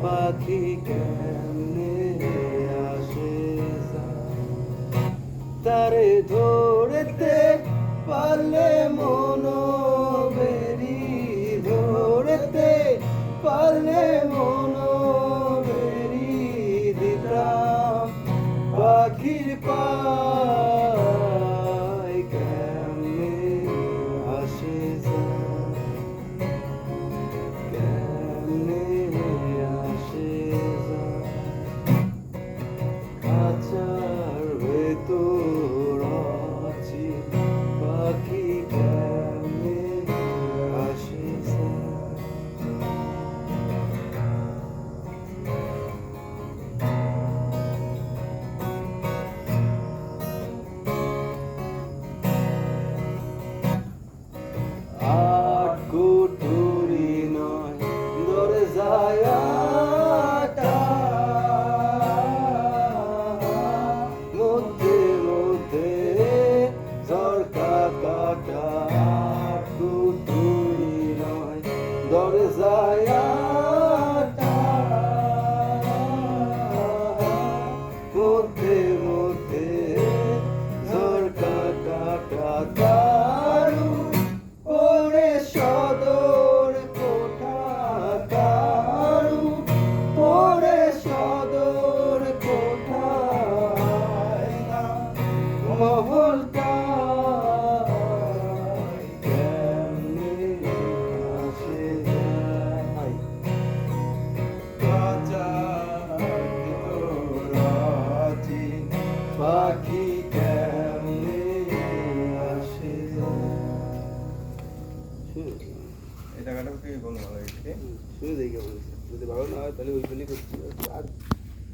পাখি কেমনে আসে তারে ধরতে পারলে মনো বেরি ধরতে পারলে মনো বেরি দিতাম পাখির পায় কেমনে আসে কেমনে আসে খাঁচার ভেতর আছি পাখি কেমনে আসে আট কুঠুরি নয় দরজায় আটা মধ্যে মধ্যে ঝরকা কাটা আট কুঠুরি নয় দরজায় আটা মধ্যে মধ্যে ঝরকা কাটা দারু পরে সদর কোঠা কারু পরে সদর কোঠা মহলটা কেমনে আসে যায় রাজি পাখি কেমনে আসে এই জায়গাটা কি বলবো ভালো হয়েছে শুরু দেখে বলছি যদি ভালো না হয় তাহলে ওই করছি আর